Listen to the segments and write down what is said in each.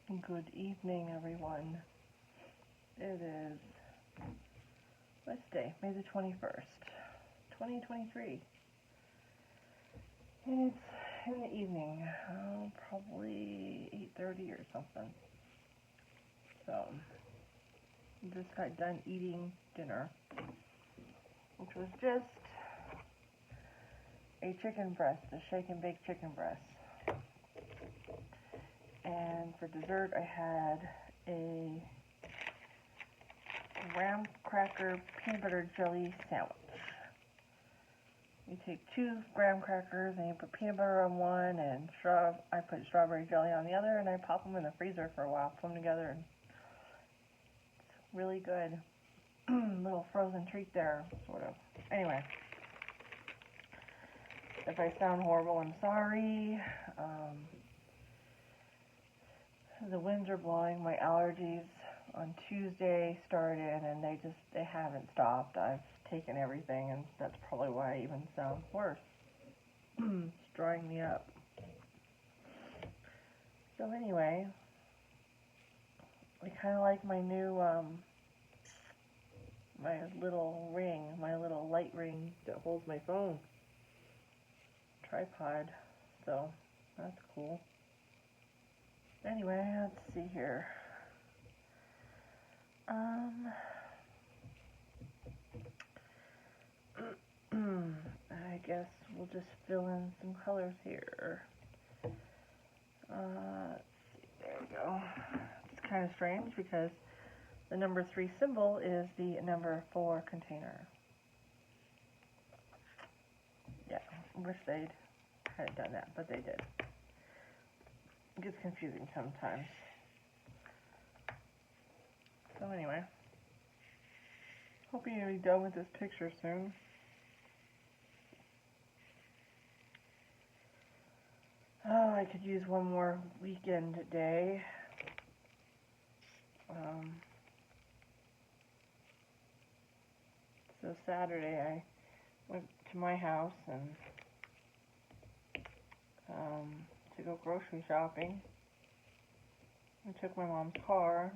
Good evening, everyone. It is Wednesday, May the 21st, 2023. And it's in the evening, probably 8:30 or something. So, just got done eating dinner, which was just a chicken breast, a shake and bake chicken breast. And for dessert, I had a graham cracker peanut butter jelly sandwich. You take 2 graham crackers and you put peanut butter on one and I put strawberry jelly on the other, and I pop them in the freezer for a while, put them together, and it's really good. Little frozen treat there, sort of. Anyway, if I sound horrible, I'm sorry. The winds are blowing. My allergies on Tuesday started, and they haven't stopped. I've taken everything, and that's probably why I even sound worse. It's drying me up. So anyway, I kind of like my new, my little ring, my little light ring that holds my phone. Tripod. So, that's cool. Anyway, let's see here. I guess we'll just fill in some colors here. Let's see, there we go. It's kind of strange because the number 3 symbol is the number 4 container. Yeah, I wish they'd had done that, but they did. It gets confusing sometimes. So anyway, hoping you'll be done with this picture soon. Oh, I could use one more weekend day. So Saturday I went to my house and to go grocery shopping. I took my mom's car.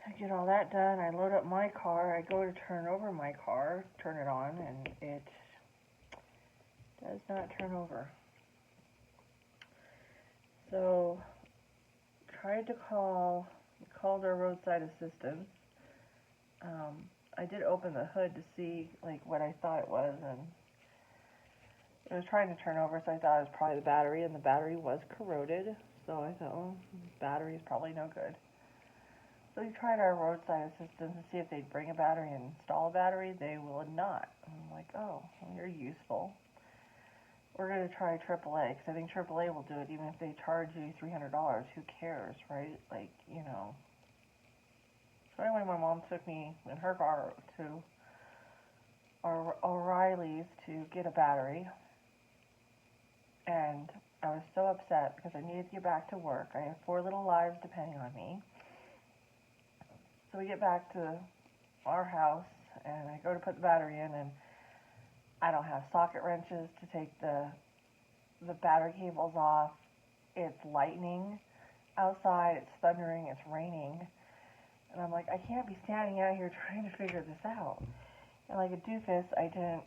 I get all that done. I load up my car. I go to turn over my car, turn it on, and it does not turn over. So, called our roadside assistance. I did open the hood to see what I thought it was, and it was trying to turn over, so I thought it was probably the battery, and the battery was corroded. So I thought, oh, battery is probably no good. So we tried our roadside assistance to see if they'd bring a battery and install a battery. They will not. I'm like, oh, well, you're useful. We're going to try AAA, because I think AAA will do it even if they charge you $300. Who cares, right? So anyway, my mom took me in her car to O'Reilly's to get a battery. And I was so upset because I needed to get back to work. I have 4 little lives depending on me. So we get back to our house, and I go to put the battery in, and I don't have socket wrenches to take the battery cables off. It's lightning outside, it's thundering, it's raining. And I'm like, I can't be standing out here trying to figure this out. And like a doofus, I didn't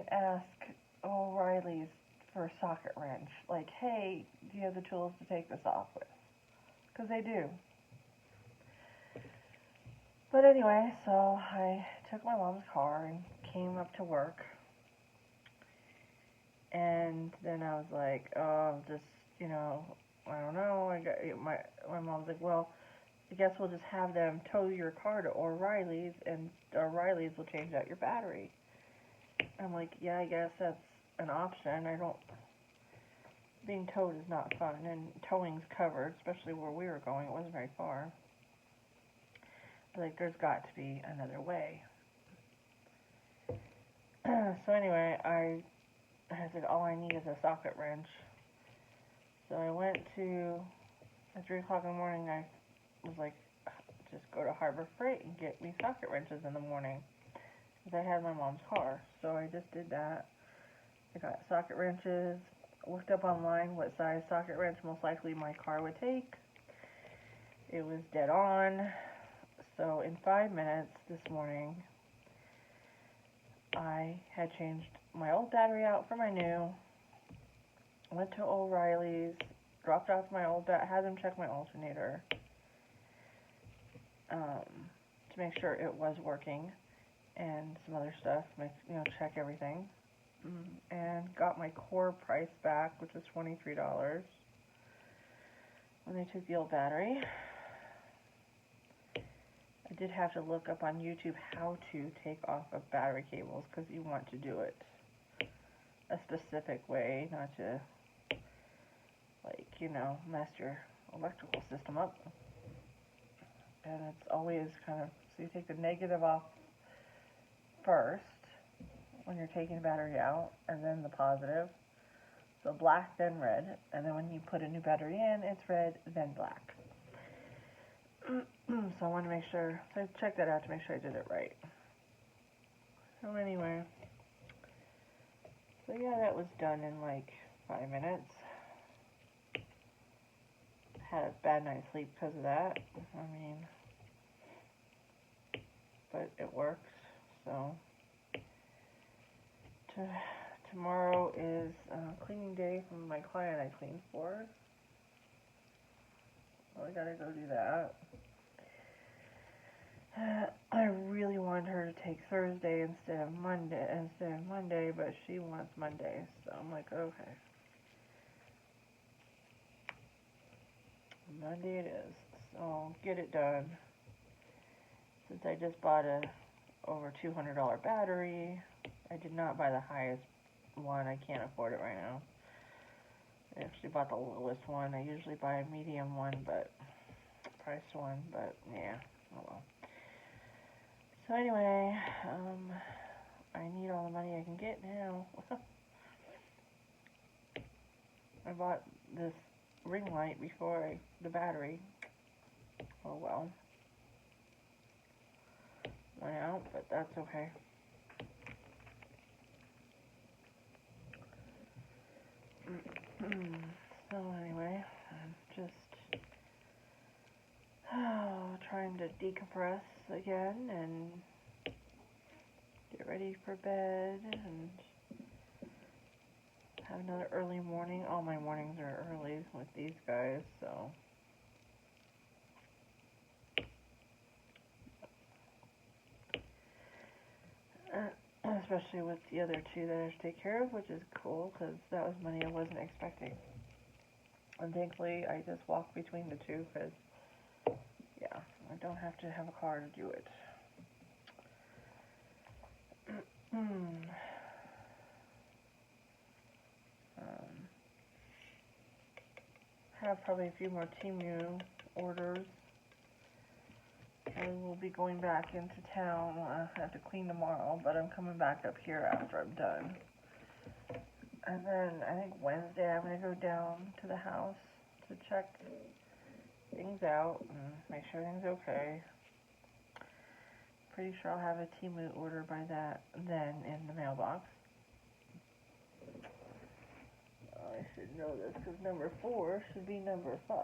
ask O'Reilly's for a socket wrench. Like, hey, do you have the tools to take this off with? Because they do. But anyway, so I took my mom's car and came up to work. And then I was like, oh, I don't know. My mom's like, well, I guess we'll just have them tow your car to O'Reilly's, and O'Reilly's will change out your battery. I'm like, yeah, I guess that's an option. Being towed is not fun, and towing's covered, especially where we were going. It wasn't very far. There's got to be another way. So anyway, I said, all I need is a socket wrench. So I went at 3 o'clock in the morning, I was like, just go to Harbor Freight and get me socket wrenches in the morning. Because I had my mom's car. So I just did that. I got socket wrenches, looked up online what size socket wrench most likely my car would take. It was dead on. So in 5 minutes this morning, I had changed my old battery out for my new, went to O'Reilly's, dropped off my old had them check my alternator to make sure it was working, and some other stuff, check everything, and got my core price back, which was $23 when they took the old battery. I did have to look up on YouTube how to take off of battery cables, because you want to do it a specific way, not to, mess your electrical system up. And it's always kind of, so you take the negative off first when you're taking the battery out, and then the positive. So black, then red, and then when you put a new battery in, it's red, then black. So I wanted to make sure, so I checked that out to make sure I did it right. So anyway, so yeah, that was done in like 5 minutes. Had a bad night's sleep because of that. But it works. So tomorrow is cleaning day from my client I cleaned for. Well, I gotta go do that. I really wanted her to take Thursday instead of Monday, but she wants Monday, so I'm like, okay. Monday it is, so get it done. Since I just bought a over $200 battery, I did not buy the highest one. I can't afford it right now. I actually bought the lowest one. I usually buy a medium one, but priced one, but yeah, oh well. So anyway, I need all the money I can get now. I bought this ring light before the battery. Oh well. Went out, but that's okay. So anyway, I'm just trying to decompress again and get ready for bed and have another early morning. All my mornings are early with these guys, so especially with the other two that I have to take care of, which is cool because that was money I wasn't expecting. And thankfully, I just walk between the two because, yeah, I don't have to have a car to do it. Have probably a few more Temu orders. I will be going back into town. I have to clean tomorrow, but I'm coming back up here after I'm done. And then I think Wednesday I'm going to go down to the house to check things out and make sure everything's okay. Pretty sure I'll have a Temu order by then in the mailbox. I should know this because number 4 should be number 5.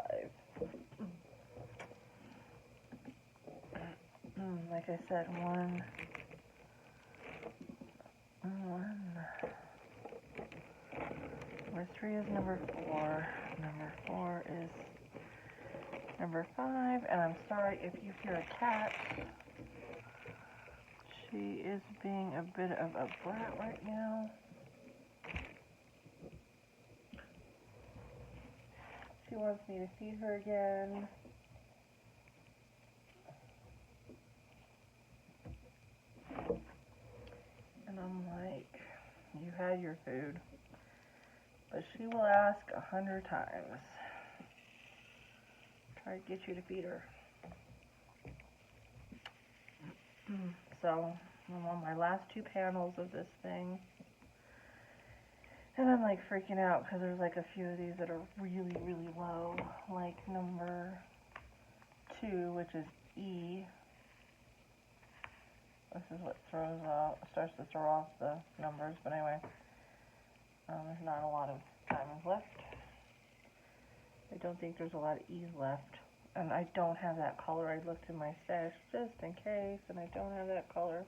Like I said, number 3 is number 4. Number 4 is number 5. And I'm sorry if you hear a cat. She is being a bit of a brat right now. She wants me to feed her again. And I'm like, you had your food. But she will ask 100 times. Try to get you to feed her. So, I'm on my last 2 panels of this thing. And I'm like freaking out because there's like a few of these that are really, really low. Like number 2, which is E. This is what starts to throw off the numbers. But anyway, there's not a lot of diamonds left. I don't think there's a lot of E's left. And I don't have that color. I looked in my stash just in case, and I don't have that color.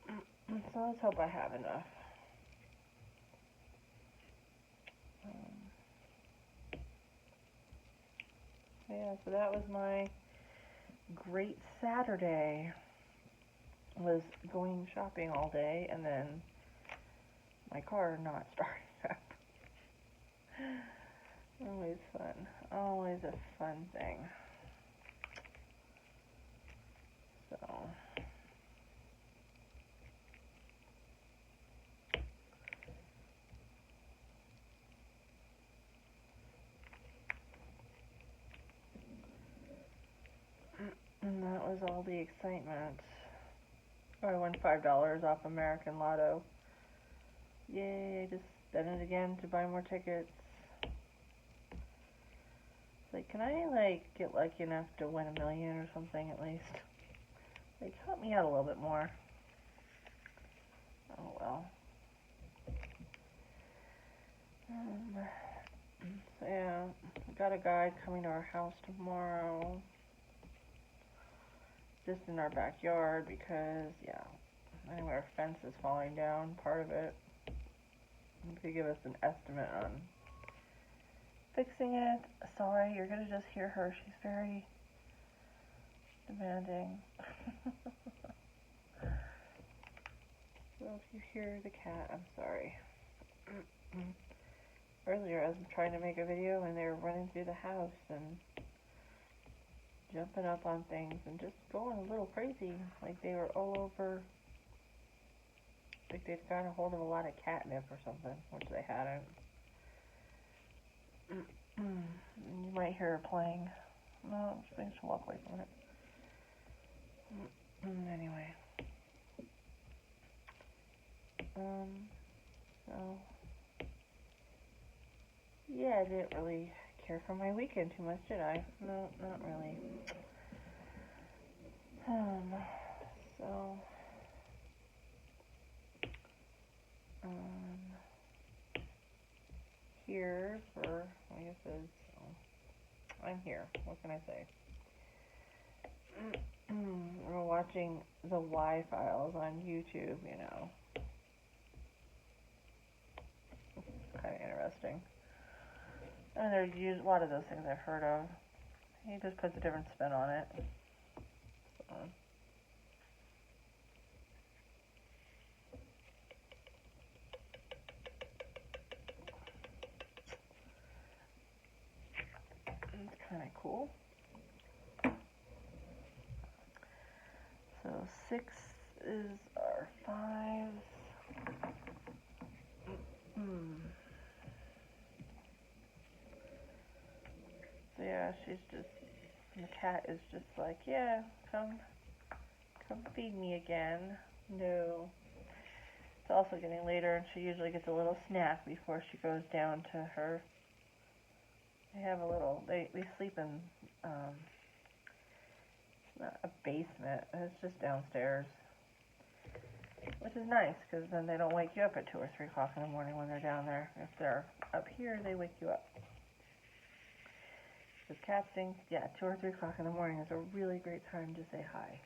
So let's hope I have enough. Yeah, so that was my great Saturday. Was going shopping all day, and then my car not starting up. Always fun. Always a fun thing. So. And that was all the excitement. Oh, I won $5 off American Lotto. Yay, just spent it again to buy more tickets. Like, can I, like, get lucky enough to win $1 million or something at least? Like, help me out a little bit more. Oh, well. So, yeah, we got a guy coming to our house tomorrow. Just in our backyard because, yeah, anyway, our fence is falling down, part of it. He could give us an estimate on fixing it. Sorry, you're going to just hear her. She's very demanding. So if you hear the cat, I'm sorry. Earlier I was trying to make a video and they were running through the house and jumping up on things and just going a little crazy. Like they were all over, like they'd got a hold of a lot of catnip or something, which they hadn't. You might hear her playing. No, I think she'll walk away from it. Anyway. So, yeah, I didn't really care for my weekend too much, did I? No, not really. So, here for, I guess it's, I'm here. What can I say? We're watching the Y-Files on YouTube, you know. Kind of interesting. And there's a lot of those things I've heard of. He just puts a different spin on it. So. It's kind of cool. So 6 is our 5s. So yeah, she's just, the cat is just like, yeah, come feed me again. No. It's also getting later and she usually gets a little snack before she goes down to her. They have a little, they sleep in, it's not a basement, it's just downstairs. Which is nice, because then they don't wake you up at 2 or 3 o'clock in the morning when they're down there. If they're up here, they wake you up. Because cats think, yeah, 2 or 3 o'clock in the morning is a really great time to say hi.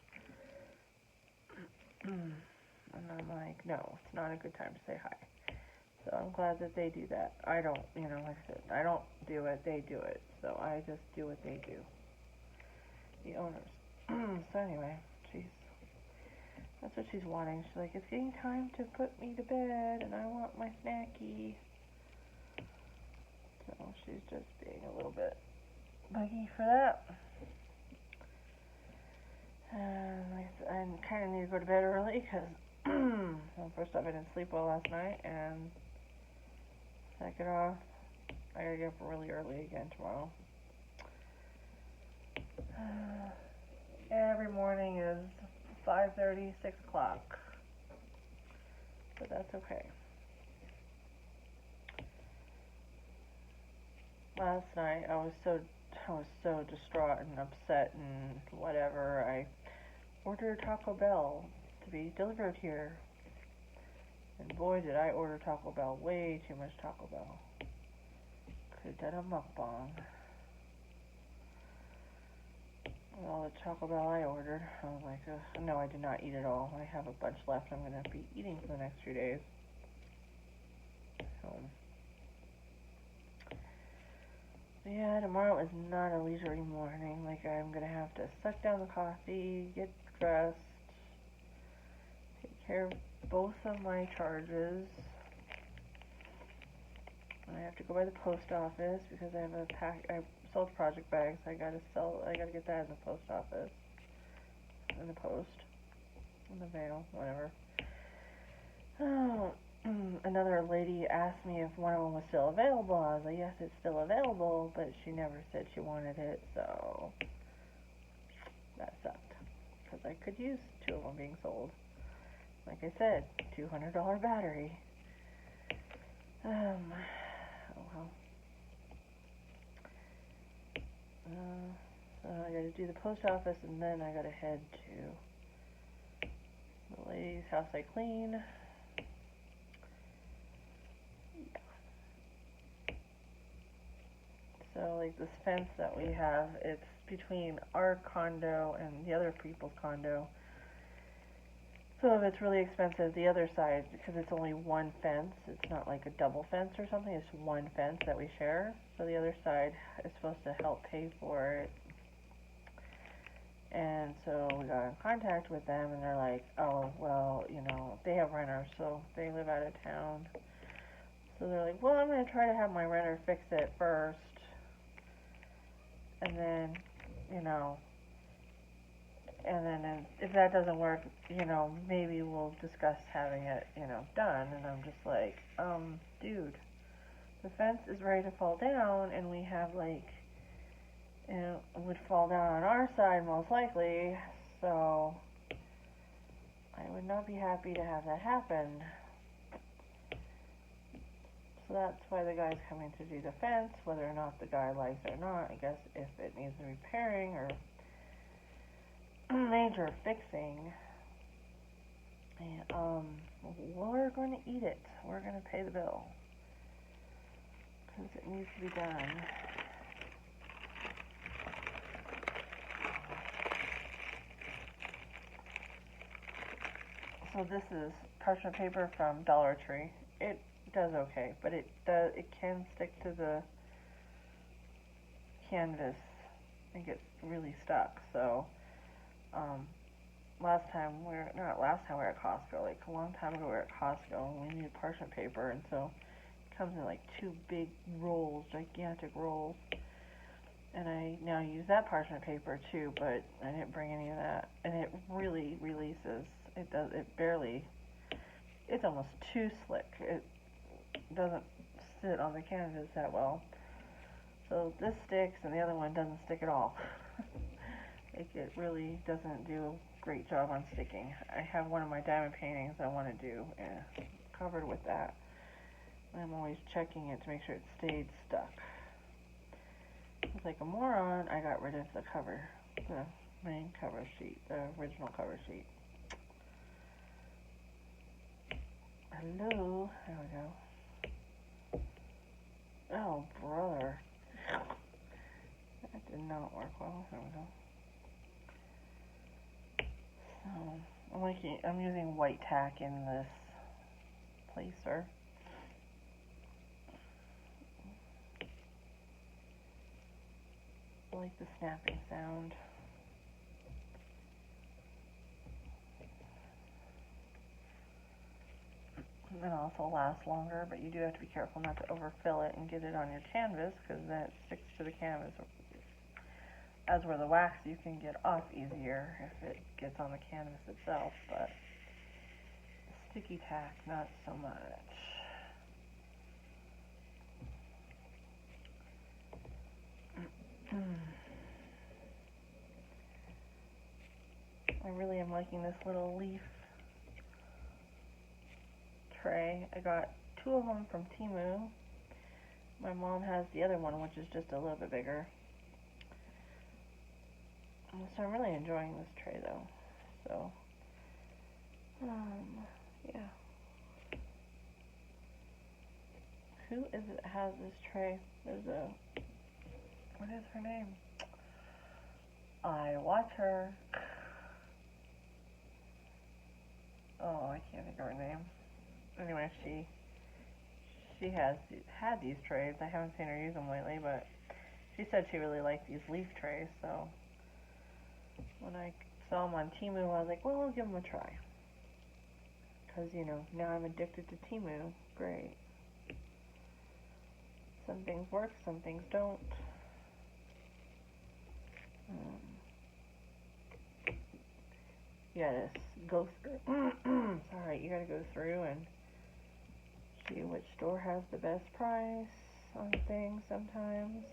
And I'm like, no, it's not a good time to say hi. So I'm glad that they do that. I don't, you know, like I said, I don't do it, they do it. So I just do what they do. The owners. So anyway, that's what she's wanting. She's like, it's getting time to put me to bed, and I want my snacky. So she's just being a little bit buggy for that. And like I said, I kind of need to go to bed early, because, well, first off, I didn't sleep well last night, and second off, I gotta get up really early again tomorrow. Every morning is 5:30, 6 o'clock. But that's okay. Last night I was so distraught and upset and whatever. I ordered Taco Bell to be delivered here. And boy, did I order Taco Bell. Way too much Taco Bell. Could have done a mukbang. With all the Taco Bell I ordered. I was like, no, I did not eat it all. I have a bunch left I'm going to be eating for the next few days. So, yeah, tomorrow is not a leisurely morning. Like, I'm going to have to suck down the coffee, get dressed, take care of both of my charges. I have to go by the post office because I have I sold project bags. I gotta get that in the post office. In the post. In the mail, whatever. Oh, another lady asked me if one of them was still available. I was like, yes, it's still available, but she never said she wanted it, so that sucked. Because I could use 2 of them being sold. Like I said, $200 battery. Oh well. So I gotta do the post office and then I gotta head to the lady's house I clean. Yeah. So like this fence that we have, it's between our condo and the other people's condo. So if it's really expensive, the other side, because it's only one fence, it's not like a double fence or something, it's one fence that we share. So the other side is supposed to help pay for it. And so we got in contact with them, and they're like, oh, well, you know, they have renters, so they live out of town. So they're like, well, I'm going to try to have my renter fix it first. And then, you know, and then if that doesn't work, you know, maybe we'll discuss having it, you know, done. And I'm just like, dude, the fence is ready to fall down, and we have, like, you know, it would fall down on our side most likely, so I would not be happy to have that happen. So that's why the guy's coming to do the fence, whether or not the guy likes it or not. I guess if it needs repairing or major fixing, and we're going to eat it. We're going to pay the bill because it needs to be done. So this is parchment paper from Dollar Tree. It does okay, but it can stick to the canvas and get really stuck. So not last time we were at Costco, like a long time ago we were at Costco and we needed parchment paper, and so it comes in like 2 big rolls, gigantic rolls. And I now use that parchment paper too, but I didn't bring any of that. And it really releases. It's almost too slick. It doesn't sit on the canvas that well. So this sticks and the other one doesn't stick at all. Like it really doesn't do a great job on sticking. I have one of my diamond paintings I want to do covered with that. I'm always checking it to make sure it stayed stuck. Like a moron, I got rid of the cover, the main cover sheet, the original cover sheet. Hello, there we go. Oh, brother. That did not work well. There we go. So, I'm using white tack in this placer. I like the snapping sound. It also lasts longer, but you do have to be careful not to overfill it and get it on your canvas, because then it sticks to the canvas. As where the wax you can get off easier if it gets on the canvas itself, but sticky tack, not so much. I really am liking this little leaf tray. I got 2 of them from Temu. My mom has the other one, which is just a little bit bigger. So I'm really enjoying this tray though. So, yeah. Who is it that has this tray? There's a, what is her name? I watch her. Oh, I can't think of her name. Anyway, she has had these trays. I haven't seen her use them lately, but she said she really liked these leaf trays, so when I saw them on Temu, I was like, well, I'll give them a try. Because, you know, now I'm addicted to Temu. Great. Some things work, some things don't. You gotta go through. Sorry, you gotta go through and see which store has the best price on things sometimes.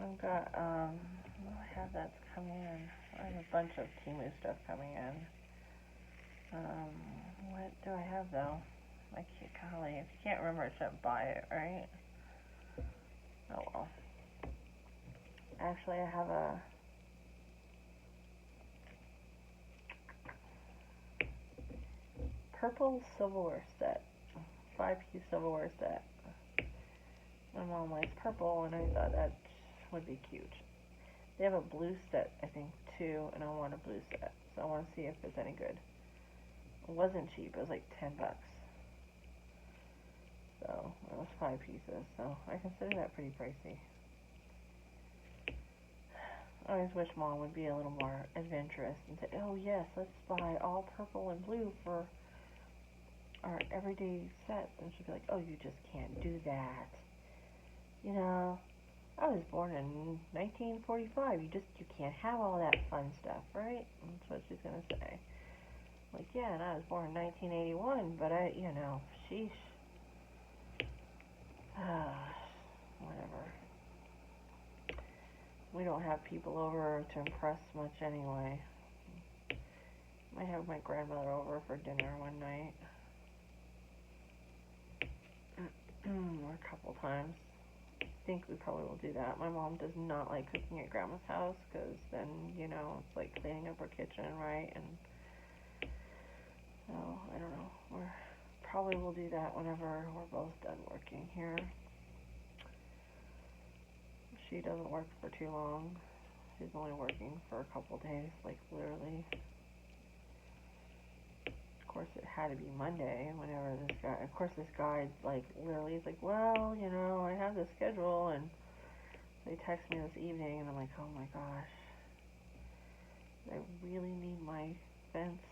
I've got, what do I have that's coming in? I have a bunch of Temu stuff coming in. What do I have though? I can't, golly, if you can't remember, I shouldn't buy it, right? Oh well. Actually, I have a purple silverware set. 5-piece silverware set. My mom likes purple, and I thought that would be cute. They have a blue set, I think, too, and I want a blue set. So I want to see if it's any good. It wasn't cheap. It was like $10. So it was 5 pieces. So I consider that pretty pricey. I always wish Mom would be a little more adventurous and say, oh yes, let's buy all purple and blue for our everyday sets. And she'd be like, oh, you just can't do that. You know, I was born in 1945. You can't have all that fun stuff, right? That's what she's gonna say. Like, yeah, and I was born in 1981, but sheesh. Whatever. We don't have people over to impress much anyway. Might have my grandmother over for dinner one night. Or a couple times. I think we probably will do that. My mom does not like cooking at Grandma's house because then, it's like cleaning up her kitchen, right? And so, I don't know. We're probably will do that whenever we're both done working here. She doesn't work for too long. She's only working for a couple days, like literally. Of course, it had to be Monday whenever this guy, like, literally is like, well, I have this schedule, and they text me this evening, and I'm like, oh my gosh, I really need my fence.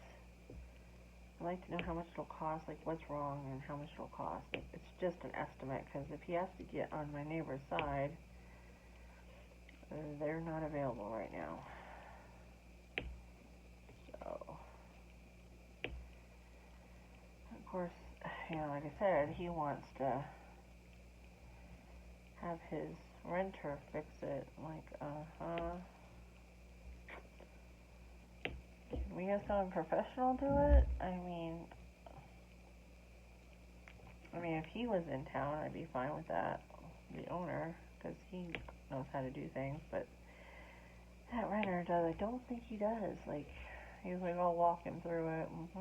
I'd like to know how much it'll cost, like what's wrong and how much it'll cost. It's just an estimate, because if he has to get on my neighbor's side, they're not available right now. So, of course, like I said, he wants to have his renter fix it. Like, can we have someone professional do it? I mean, if he was in town, I'd be fine with that. The owner, because he knows how to do things, but that renter does. I don't think he does. Like, he's like, I'll walk him through it. So,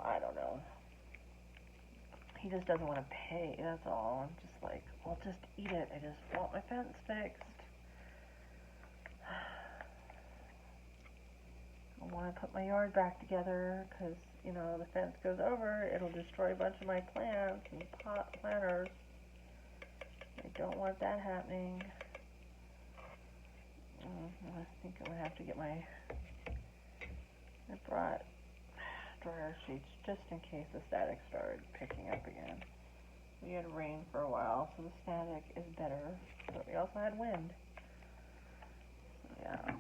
I don't know. He just doesn't want to pay, that's all. I'm just like, well, just eat it. I just want my fence fixed. I want to put my yard back together, because, the fence goes over, it'll destroy a bunch of my plants and planters. I don't want that happening. I think I'm going to have to get I brought dryer sheets just in case the static started picking up again. We had rain for a while, so the static is better, but we also had wind. Yeah.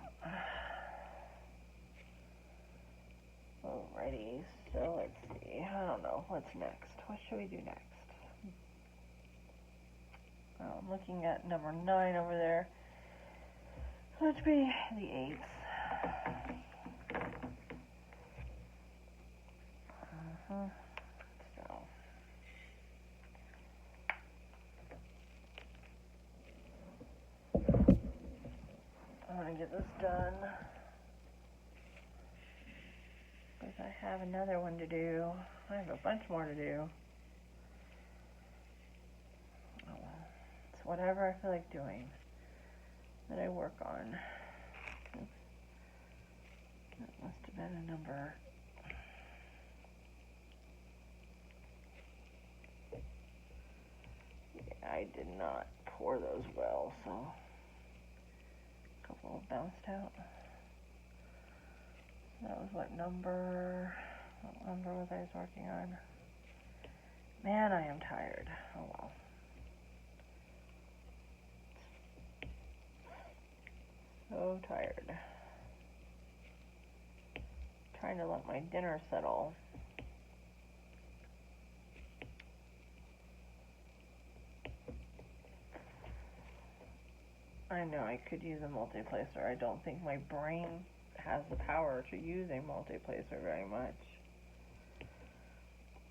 Alrighty, so let's see. I don't know. What's next? What should we do next? I'm looking at number 9 over there. Let's be the 8th. So. I'm going to get this done. Because I have another one to do. I have a bunch more to do. Oh well. It's whatever I feel like doing that I work on. That must have been a number. Yeah, I did not pour those well, so a couple bounced out. That was what number was I working on? Man, I am tired. Oh well. So tired. Trying to let my dinner settle. I know I could use a multi-placer. I don't think my brain has the power to use a multi-placer very much.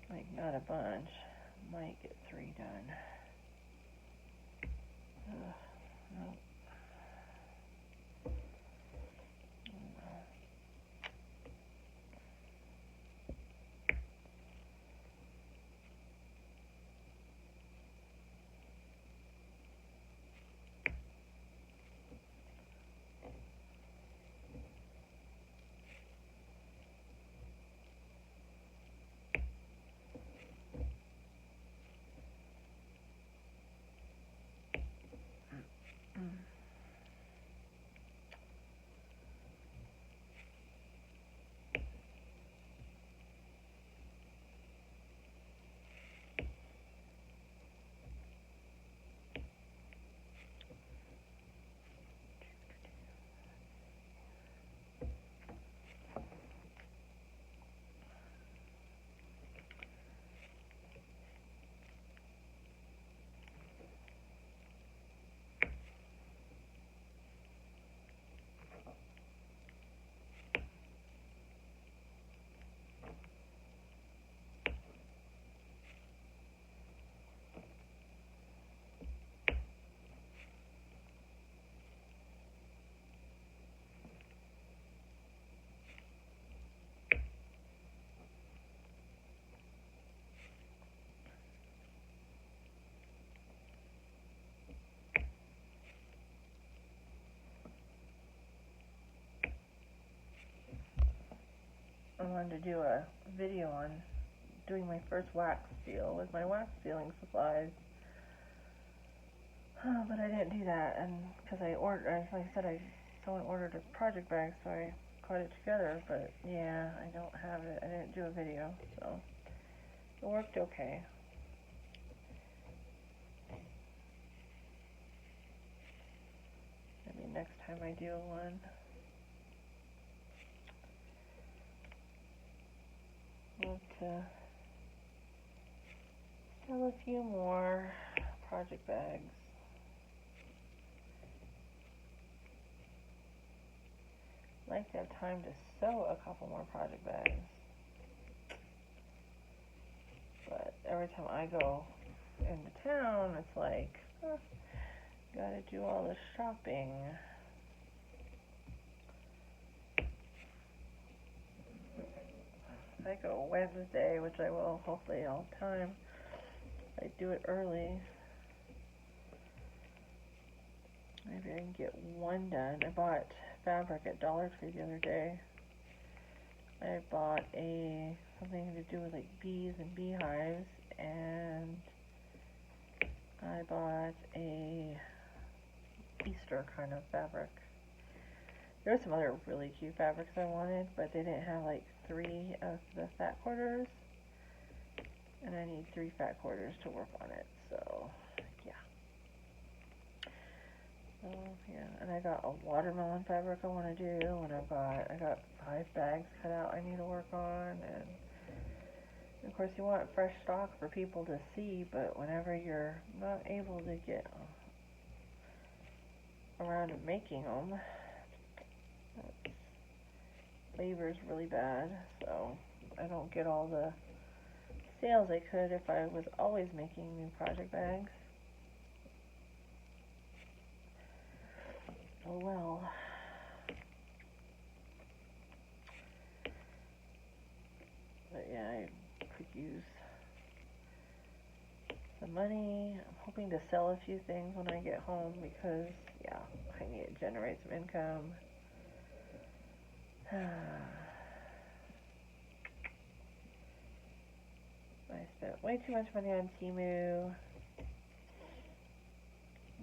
Like, not a bunch. Might get 3 done. Ugh, no. I wanted to do a video on doing my first wax seal with my wax sealing supplies. But I didn't do that, and because like I said, someone ordered a project bag, so I caught it together. But yeah, I don't have it. I didn't do a video, so it worked okay. Maybe next time I do one. But still a few more project bags. I'd like to have time to sew a couple more project bags. But every time I go into town, it's like, gotta do all the shopping. If I go Wednesday, which I will hopefully all the time, I do it early. Maybe I can get one done. I bought fabric at Dollar Tree the other day. I bought something to do with like bees and beehives, and I bought a Easter kind of fabric. There were some other really cute fabrics I wanted, but they didn't have like 3 of the fat quarters, and I need 3 fat quarters to work on it, so yeah. So yeah, and I got a watermelon fabric I want to do, and I got 5 bags cut out I need to work on, and of course you want fresh stock for people to see, but whenever you're not able to get around to making them, labor's really bad, so I don't get all the sales I could if I was always making new project bags. Oh well. But yeah, I could use the money. I'm hoping to sell a few things when I get home because, yeah, I need to generate some income. I spent way too much money on Temu.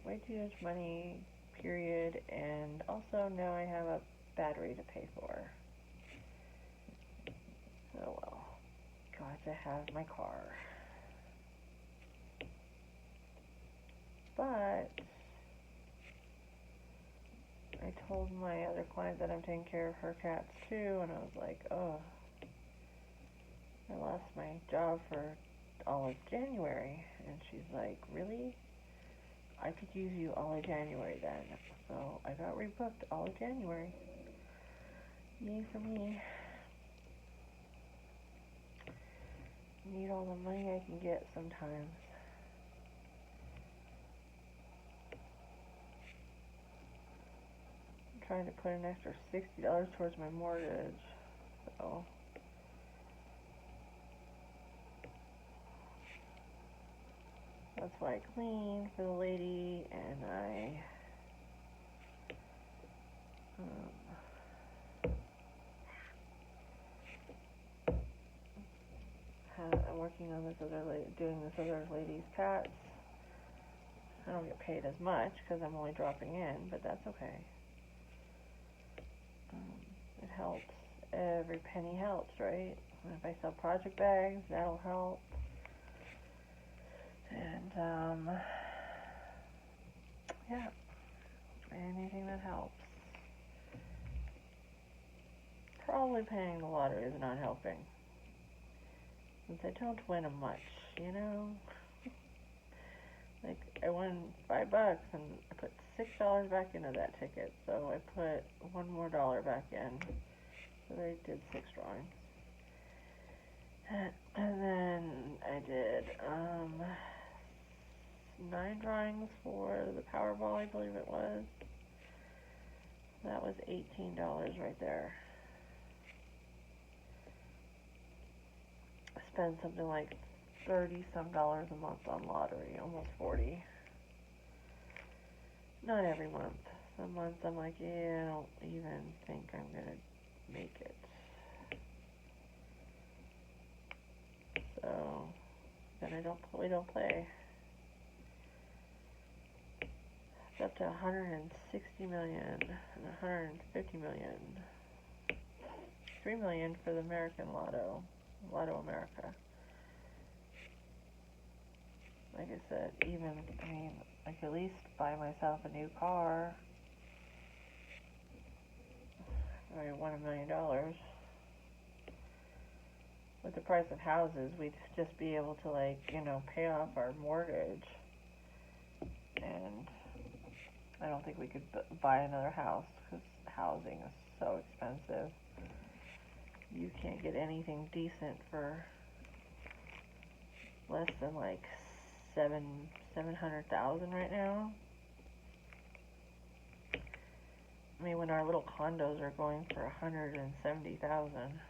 Way too much money, period. And also now I have a battery to pay for. Oh well. Got to have my car. But I told my other client that I'm taking care of her cats too, and I was like, oh, I lost my job for all of January. And she's like, really? I could use you all of January then. So I got rebooked all of January. Yay for me. Need all the money I can get sometimes. I'm trying to put an extra $60 towards my mortgage. So that's why I clean for the lady, and I'm working on this other doing this other lady's cats. I don't get paid as much because I'm only dropping in, but that's okay. It helps. Every penny helps, right? And if I sell project bags, that'll help. And yeah, anything that helps. Probably paying the lottery is not helping, since I don't win much, you know? Like, I won $5 and I put $6 back into that ticket, so I put $1 more back in. So I did 6 drawings. And then I did 9 drawings for the Powerball, I believe it was. That was $18 right there. I spend something like $30-some a month on lottery, almost 40. Not every month. Some months I'm like, yeah, I don't even think I'm gonna make it. So then we don't play. It's up to 160 million and 150 million. 3 million for the American Lotto America. Like I said, I could at least buy myself a new car. I won $1 million. With the price of houses, we'd just be able to, pay off our mortgage. And I don't think we could buy another house because housing is so expensive. You can't get anything decent for less than $700,000 right now. I mean, when our little condos are going for $170,000.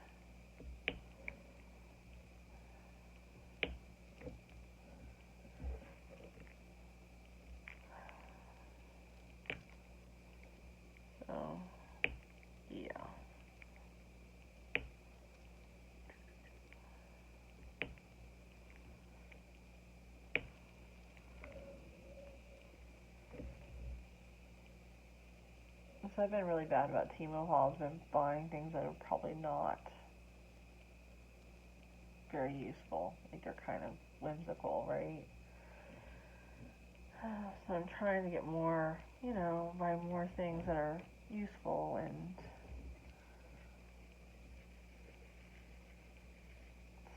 So, yeah. So I've been really bad about Temu hauls. I've been buying things that are probably not very useful. Like they're kind of whimsical, right? So I'm trying to get more, buy more things that are useful and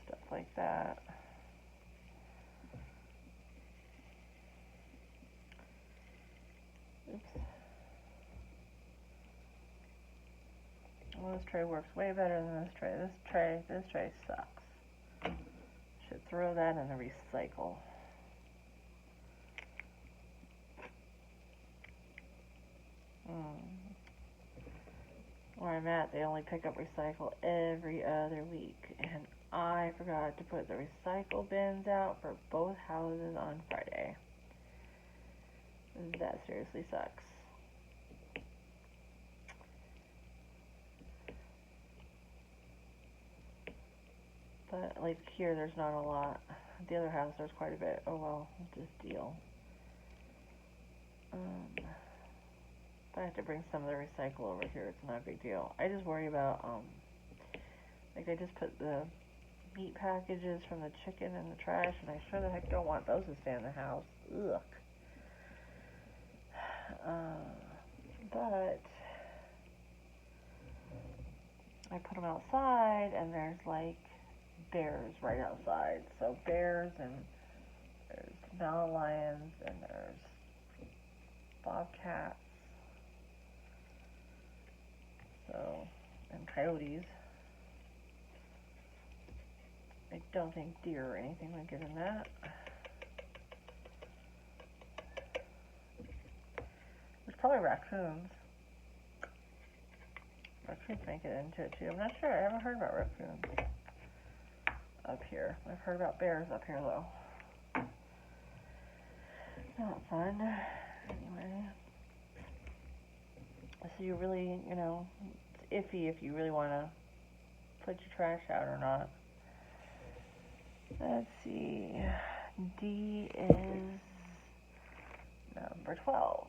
stuff like that. Oops. Well, this tray works way better than this tray. This tray sucks. Should throw that in the recycle. Where I'm at, they only pick up recycle every other week, and I forgot to put the recycle bins out for both houses on Friday. That seriously sucks. But, like, here there's not a lot. At the other house there's quite a bit. Oh well, just deal. If I have to bring some of the recycle over here, it's not a big deal. I just worry about, like, I just put the meat packages from the chicken in the trash, and I sure the heck don't want those to stay in the house. Ugh. But I put them outside, and there's, like, bears right outside. So bears, and there's mountain lions, and there's bobcats. So, and coyotes. I don't think deer or anything would get in that. There's probably raccoons. Raccoons make it into it too. I'm not sure. I haven't heard about raccoons up here. I've heard about bears up here though. Not fun. Anyway. So you really, you know, it's iffy if you really want to put your trash out or not. Let's see. D is number 12.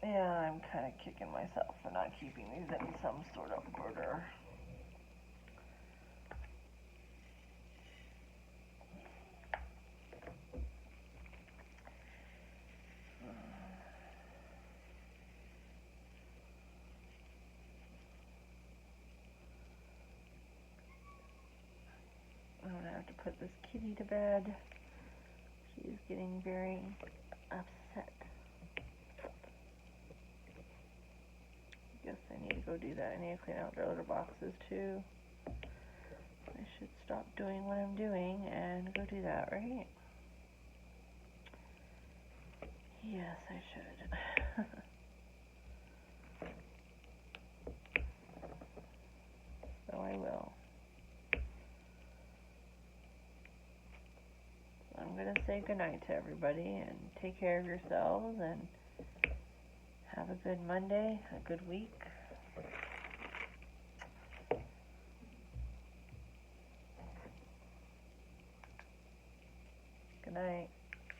Yeah, I'm kind of kicking myself for not keeping these in some sort of order. I'm going to have to put this kitty to bed. She's getting very upset. Guess I need to go do that. I need to clean out their litter boxes too. I should stop doing what I'm doing and go do that, right? Yes, I should. So I will. I'm going to say goodnight to everybody and take care of yourselves and have a good Monday, a good week. Good night.